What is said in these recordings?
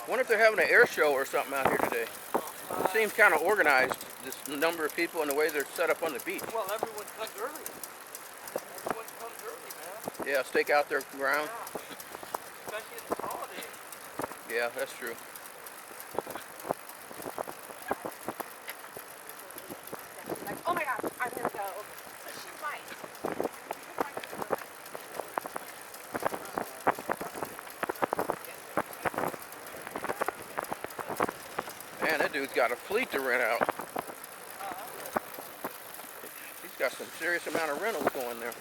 Wonder if they're having an air show or something out here today. It seems kind of organized, this number of people and the way they're set up on the beach. Well, everyone comes early. Everyone comes early, man. Yeah, stake out their ground. Yeah. Especially in the holidays. Yeah, that's true. Like, oh my gosh, I'm gonna go. But she might. Man, that dude's got a fleet to rent out. He's got some serious amount of rentals going there.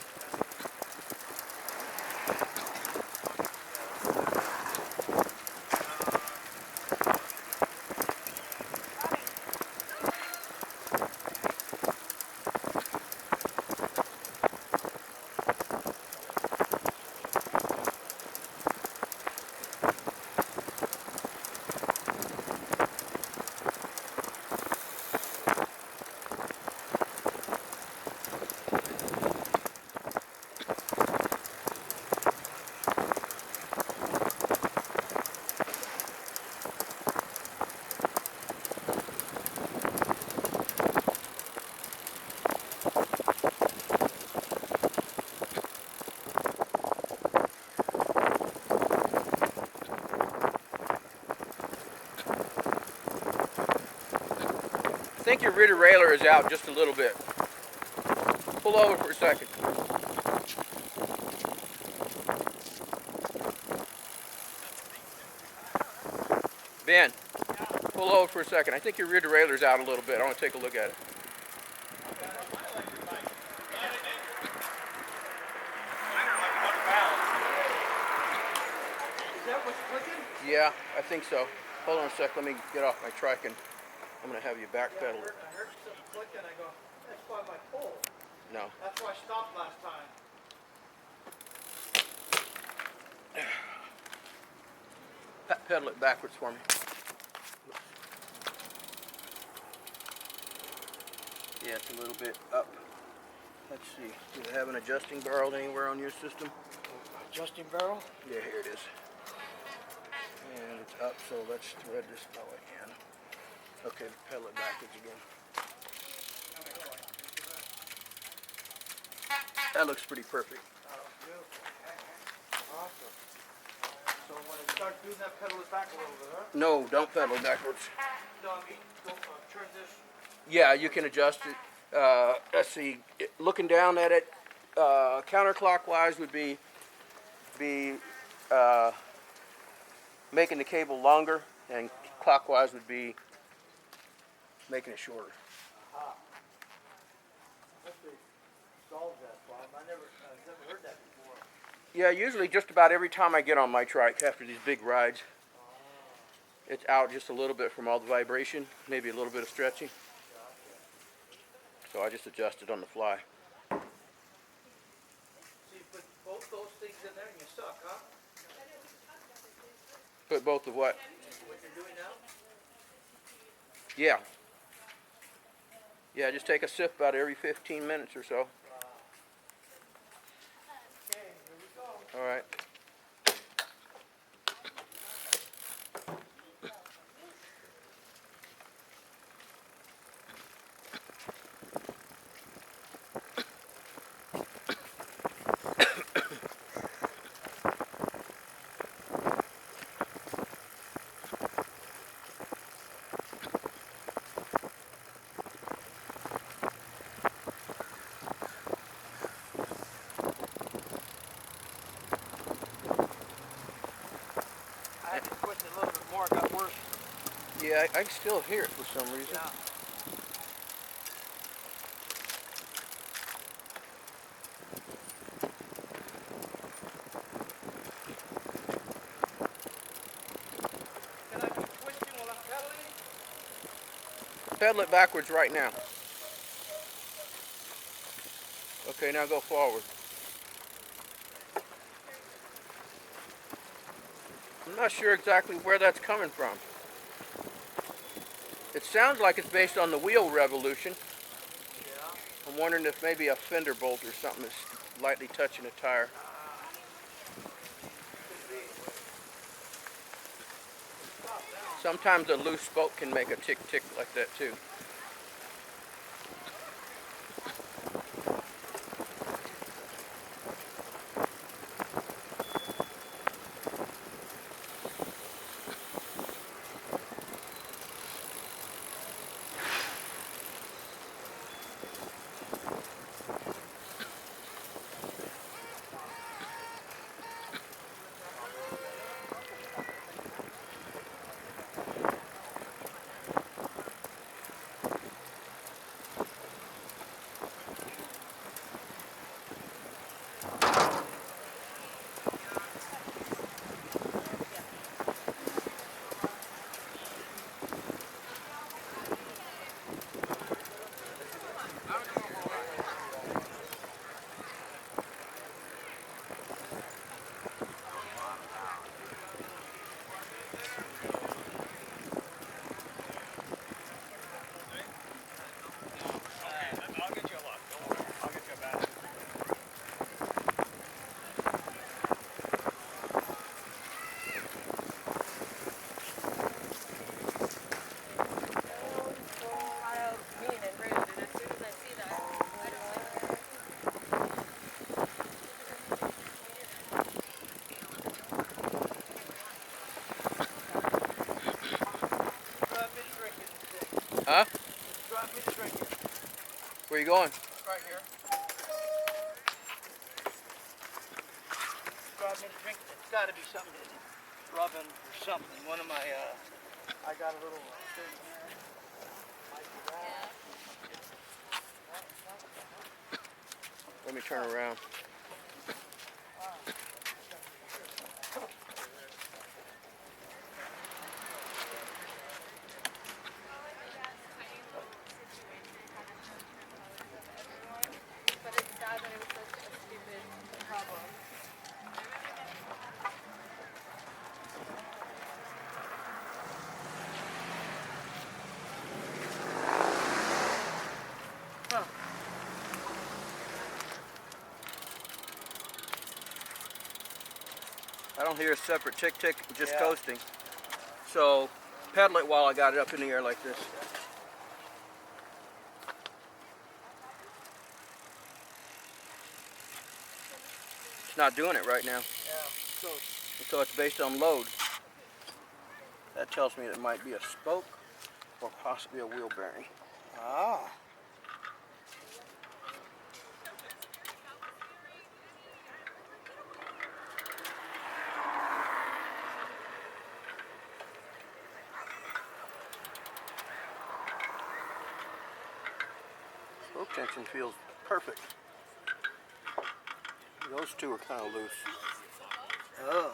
I think your rear derailleur is out just a little bit. Pull over for a second. Ben, pull over for a second. I think your rear derailleur is out a little bit. I want to take a look at it. Is that what's clicking? Yeah, I think so. Hold on a sec. Let me get off my trike and I'm going to have you backpedal. I heard something clicking. I go, that's by my pole. No. That's why I stopped last time. Pedal it backwards for me. Yeah, it's a little bit up. Let's see. Do you have an adjusting barrel anywhere on your system? Adjusting barrel? Yeah, here it is. And it's up, so let's thread this belly in. Okay, pedal it backwards again. That looks pretty perfect. Oh, beautiful. Awesome. So when I start doing that, pedal it back a little bit, huh? No, don't pedal it backwards. No, I mean, turn this. Yeah, you can adjust it. Let's see. Looking down at it, counterclockwise would be making the cable longer, and clockwise would be making it shorter. Actually solves that problem. I've never heard that before. Yeah, usually just about every time I get on my trike after these big rides, it's out just a little bit from all the vibration, maybe a little bit of stretching. So I just adjust it on the fly. So you put both those things in there and you suck, huh? Put both of what? What you're doing now? Yeah. Yeah, just take a sip about every 15 minutes or so. Okay, here we go. All right. I had to twist it a little bit more. It got worse. Yeah, I can still hear it for some reason. Yeah. Can I be twisting while I'm pedaling? Pedal it backwards right now. Okay, now go forward. I'm not sure exactly where that's coming from. It sounds like it's based on the wheel revolution. Yeah. I'm wondering if maybe a fender bolt or something is lightly touching a tire. Could be. Stop. Sometimes a loose spoke can make a tick tick like that too. Huh? Drop me the drink here. Where you going? Right here. Drop me the drink. It's got to be something rubbing or something. One of my, I got a little thing here. Might be that. Let me turn around. But it's sad that it was such a stupid problem. I don't hear a separate tick tick, just Yeah. coasting. So pedal it while I got it up in the air like this. It's not doing it right now. Yeah. So it's based on load. That tells me it might be a spoke or possibly a wheel bearing. Ah. Spoke tension feels perfect. Those two are kind of loose. Oh.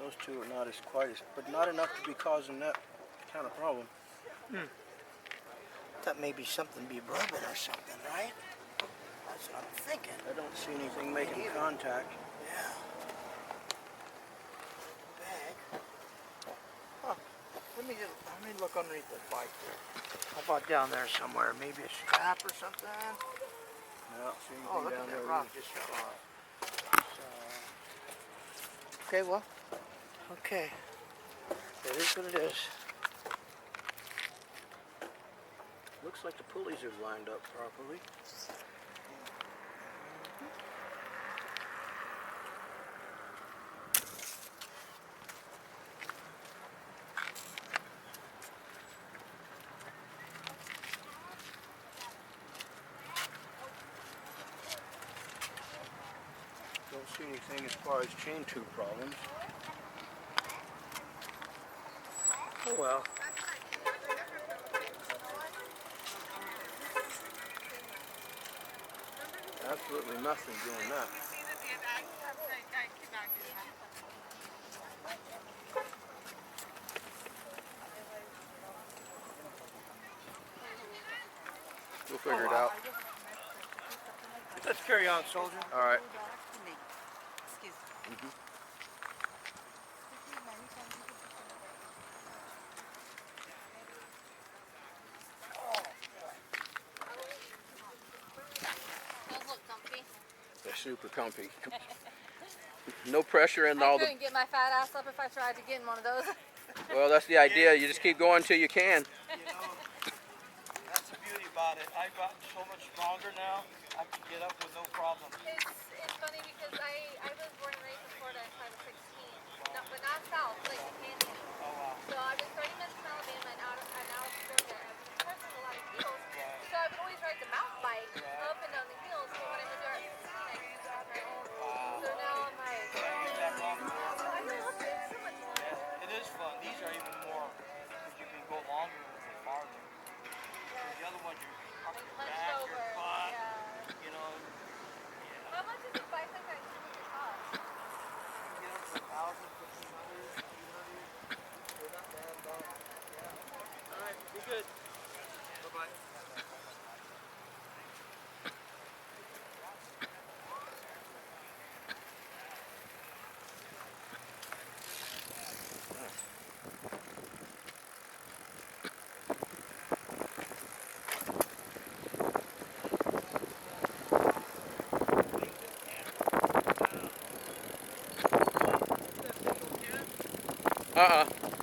Those two are not as quite as, but not enough to be causing that kind of problem. That may be something be rubbing or something, right? That's what I'm thinking. I don't see anything making contact. Yeah. Bag. Huh. Let me look underneath the bike there. How about down there somewhere? Maybe a strap or something? I don't see anything Oh, look down at there. that rock just fell off. Okay, well. Okay. It is what it is. Looks like the pulleys are lined up properly. Don't see anything as far as chain tube problems. Oh well. Absolutely nothing doing that. We'll figure it out. Let's carry on, soldier. All right. super comfy. No pressure in I all the. couldn't get my fat ass up if I tried to get in one of those. Well, that's the idea. You just keep going till you can. You know, that's the beauty about it. I've gotten so much stronger now. I can get up with no problem. It's funny because I was born and raised in Florida until I was 16. No, but not south, like the Panhandle. Oh wow. So I was 30 minutes from Alabama and out of Georgia. And of course, there's a lot of hills. So I would always ride the mountain bike up and down the hills. But when I moved out at 16, I could do it on my own. So now I'm like, I love it so much more. Yeah, it is fun. These are even more because you can go longer and farther. The other one you're up your Hunched back, over. your butt, Yeah. you know. Yeah. How much is a bike like that typically cost? You get up to 1,000, 1,500, 200. They're not bad at all. Yeah. All right, be good. Bye-bye. Uh-uh.